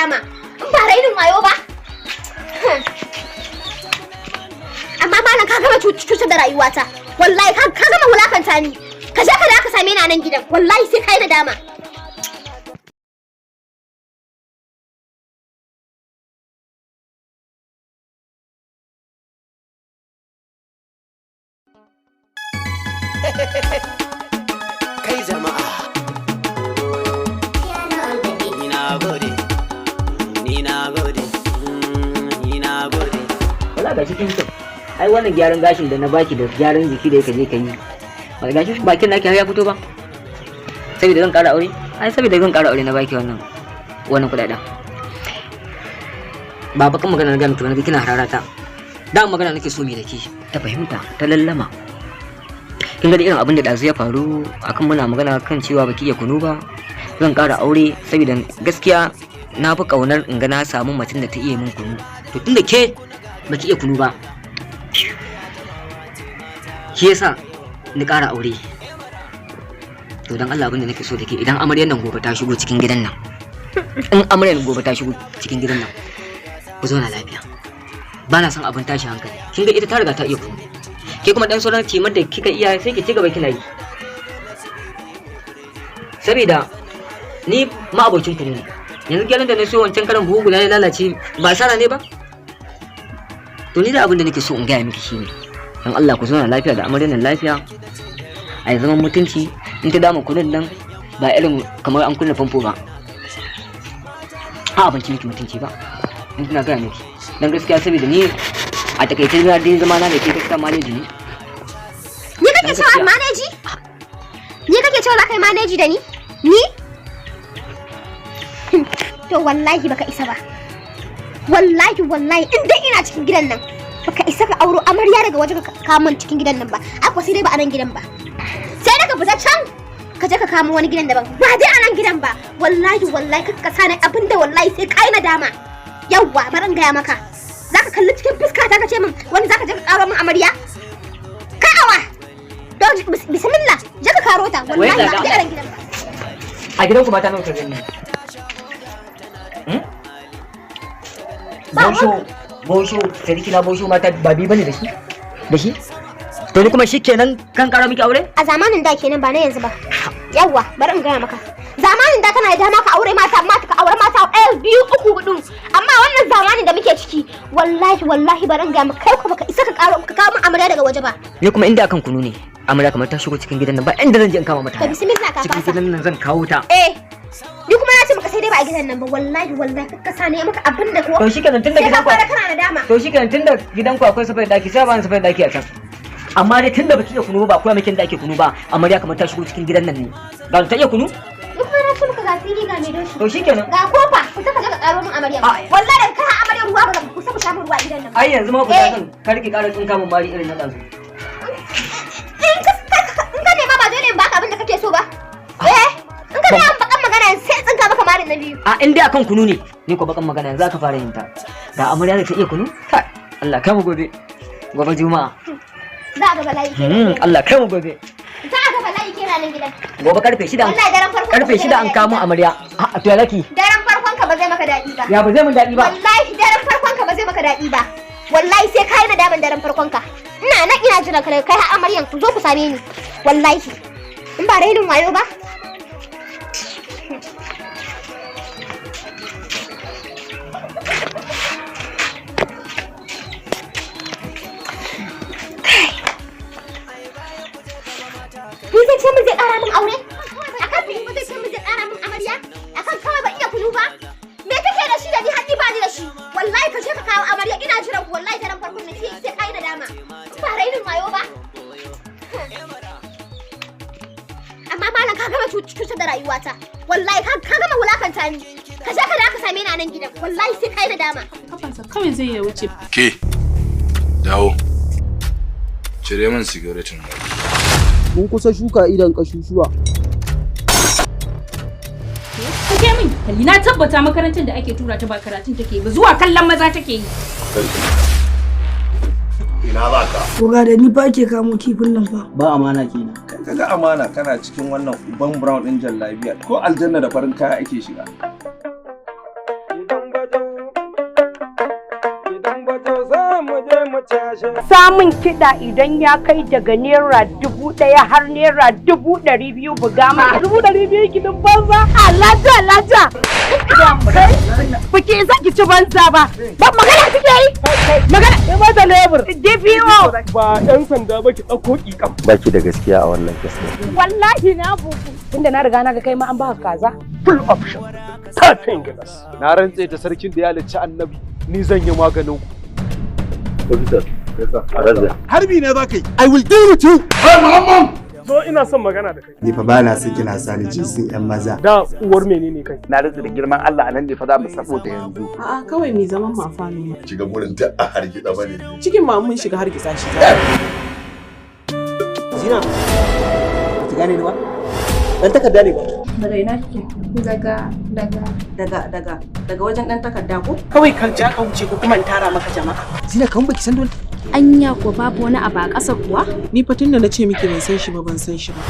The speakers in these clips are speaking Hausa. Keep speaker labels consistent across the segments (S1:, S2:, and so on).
S1: dama. In ba rainin wayo ba. Amma malam ka gama cutar da rayuwata. Wallahi ka gama wulakanta ni. Ka je ka da ka same ni a nan gidan. Wallahi sai kai da dama.
S2: Kai jama'a ni na gode
S3: wala ga cikin kyau ai wannan gyaran gashin da na baki da gyaran jiki da yake je ka yi ba gashi bakin naki har ya fito ba saboda zan ƙara aure ai saboda zan ƙara aure na baki wannan kudaden ba bakan magana na ga miki wani kina hararata da magana nake so mi da ki ta fahimta ta lallama kin ga irin abin da dazu ya faru akan muna magana kan cewa baki iya kunu ba zan ƙara aure saboda gaskiya na fi kaunar in ga na samu macen da ta iya min kunu to tunda ke baki iya kunu ba shi yasa ni ƙara aure to dan Allah abin da nake so da ke idan amaryar nan gobe ta shigo cikin gidan nan in amaryar gobe ta shigo cikin gidan nan ku zauna lafiya ba na son abin tashi hankali kin ga ita ta riga ta iya kunu ke kuma dan sauran cimar da kika iya sai ki ci gaba kina yi saboda ni ma abocin kunu ne yanzu gyaran da na so wancan karan buhu guda ya lalace ba sara ne ba to ni da abin da nake so in gaya miki shine dan Allah ku zauna lafiya da amaryar nan lafiya a zaman mutunci in ta dama kunun nan ba irin kamar an kunna famfo ba a abinci miki mutunci ba in kina gaya miki dan gaskiya saboda ni a takaice na dai zama na da ke gaskiya maneji ne
S1: ni kake cewa maneji ni kake cewa za ka yi maneji da ni to wallahi baka isa ba wallahi in dai ina cikin gidan nan baka isa ka auro amarya daga waje ka kama cikin gidan nan ba akwa sai dai ba a nan gidan ba sai daga fita can ka je ka kama wani gidan daban ba dai a nan gidan ba wallahi ka sani abinda wallahi sai kai nadama yawwa baran gaya maka zaka kalli cikin fuska ta kace min wani zaka je ka karo min amarya kai awa don bismillah je ka karo ta wallahi ba dai a nan gidan ba
S3: a gidan ku mata nawa ka gani Bosho, sarki na Bosho mata ba bi bane da shi? To ni kuma shikenan kan kara miki aure?
S1: A zamanin da kenan ba na yanzu ba. Yawwa, bari in gaya maka. Zamanin da kana da dama ka aure mata, amma ka aure mata 1 2 3 4. Amma wannan zamanin da muke ciki, wallahi bari in gaya maka kai kuma ka isa ka kawo amarya daga waje ba.
S3: Ni kuma inda akan kunu ne, amarya kamar ta shigo cikin gidan nan ba inda zan je in kama mata.
S1: To bismillah ka fasa.
S3: Cikin gidan nan zan kawo ta.
S1: Ni kuma na ce maka sai dai ba a gidan nan ba wallahi ka sane maka abin da ko
S3: to shikenan tunda gidan ku
S1: kana da dama
S3: to shikenan tunda gidan ku akwai safar daki sai ba ni safar daki a can amma dai tunda baki iya kunu ba akwai makin da ake kunu ba amarya kamar ta shigo cikin gidan nan ne ga ta iya kunu
S1: ni kuma na ce maka ga fili ga mai doshi
S3: to shikenan
S1: ga kofa ku saka ka karo min amarya wallahi da kana amarya ruwa ba ku saka sha ruwa a gidan nan
S3: ai yanzu ma ku san kar ki ƙara tsinka mun mari irin na dazu
S1: in ka nema ba dole in baka abin da kake so ba in ka nema bakan magana sai tsinka maka marin na biyu
S3: a in dai akan kunu ne ni ko bakan magana yanzu aka fara yin ta ga amarya da ta iya kunu Allah kai mu gobe juma'a
S1: za ga bala'i
S3: Allah kai mu gobe
S1: za ga bala'i kenan nan gidan
S3: gobe karfe 6
S1: wallahi daren farko
S3: karfe 6 an kamo amarya to ya laki
S1: daren farkon ka ba zai maka dadi ba
S3: ya ba zai mun dadi ba
S1: wallahi daren farkon ka ba zai maka dadi ba wallahi sai kai na daban daren farkon ka ina jira kai har amaryan ku zo ku same ni wallahi in ba rainin wayo ba Ni zai ce mun zai ƙara min aure? Akan me ba zai ce mun zai ƙara min amarya? Akan kawai ba iya kunu ba? Me kake da shi da ni har ni ba ni da shi? Wallahi ka je ka kawo amarya ina jiran ku wallahi daren farkon ne sai kai da dama. Ba rainin wayo ba? Amma malam ka gama cutar da rayuwata. Wallahi ka gama wulakanta ni. Ka je ka da aka same ni a nan gidan. Wallahi sai kai da dama.
S4: Kafansa kawai zai ya wuce.
S5: Ke, dawo. Cire min sigaretin.
S6: Mun kusa shuka idan kashushuwa.
S4: Kake min, kalli na tabbata makarantar da ake tura ta ba karatun take ba zuwa kallon maza take yi.
S5: Ina ba ka?
S7: Koga da ni ba ke kamo kifin nan fa.
S6: Ba amana kenan.
S8: Kai kaga amana kana cikin wannan uban brown din jallabiya ko aljanna da farin kaya ake shiga.
S9: Samun kiɗa idan ya kai daga naira 1000 har naira 200 buga mai 200 gidan banza. Alata. Kai, baki isa ki ci banza ba. Ban magana kike yi? Magana ba da lebur. DPO.
S6: Ba ɗan sanda ba ki ɗauko ƙiƙam.
S8: Baki da gaskiya a wannan kisa.
S9: Wallahi na bugu. Tunda na riga na ga kai ma an baka kaza.
S6: Full option. Kafin gilas. Na rantse da sarkin da ya halicci annabi. Ni zan yi maganin ku. Harbi ne za ka yi. I will deal with you. Hey Muhammad. So ina son magana da kai.
S10: Ni fa ba na son kina sani jinsin 'yan maza.
S6: Da uwar menene kai?
S8: Na rantse da girman Allah anan ne fa za mu sabo ta yanzu.
S11: A'a kawai mai zaman mu a falo.
S5: Shiga gurin ta a hargitsa bane.
S11: Cikin ma mun shiga hargitsa shi.
S6: Zina. Ki gane ni ba? Dan takarda ne ba.
S4: Daga ina kike? Daga wajen dan takarda ko?
S11: Kawai ka ja ka wuce ko kuma in tara maka jama'a.
S6: Zina kan baki san dole.
S4: Anya ko babu wani abu a ƙasa kuwa?
S11: Ni fa tunda na ce miki ban san shi ba ban san shi ba.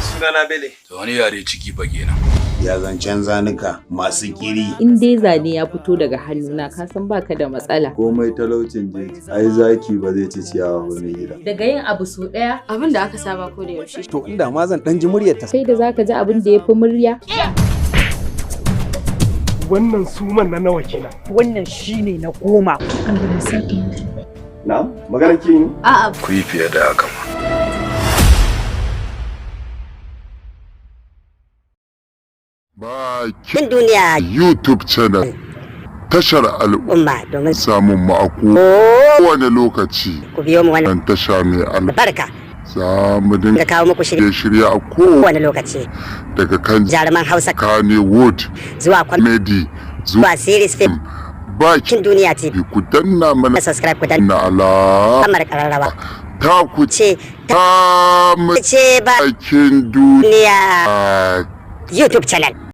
S8: Sunana Bele.
S5: Da wani yare ciki fa kenan.
S10: Ya zancen zanuka masu kiri.
S12: In dai zane ya fito daga hannuna ka san baka da matsala.
S13: Komai talaucin je, ai zaki ba zai ci ciyawa ba mai gida.
S12: Daga yin abu so daya
S4: Abin da aka saba ko da yaushe.
S6: To inda ma zan dan ji muryar ta.
S12: Kai da zaka ji abin da yafi murya.
S6: Wannan suman na nawa kenan?
S9: Wannan shine na 10.
S13: Na? Magana ke yi?
S4: A'a.
S5: Ku yi fiye da haka ma.
S14: Bakin duniya
S15: YouTube channel tashar al'umma
S14: domin
S15: samun ma'aku kowane lokaci
S14: ku biyo mu wannan
S15: tasha mai
S14: albarka.
S15: Za mu dinga
S14: kawo muku
S15: shirye a
S14: kowane lokaci
S15: daga kan
S14: jaruman Hausa,
S15: Kannywood
S14: zuwa
S15: comedy
S14: zuwa series film. Bakin duniya TV
S15: ku danna mana
S14: subscribe ku danna
S15: alamar
S14: kararrawa
S15: ta ku ce
S14: ta mu ce bakin
S15: duniya
S14: YouTube channel.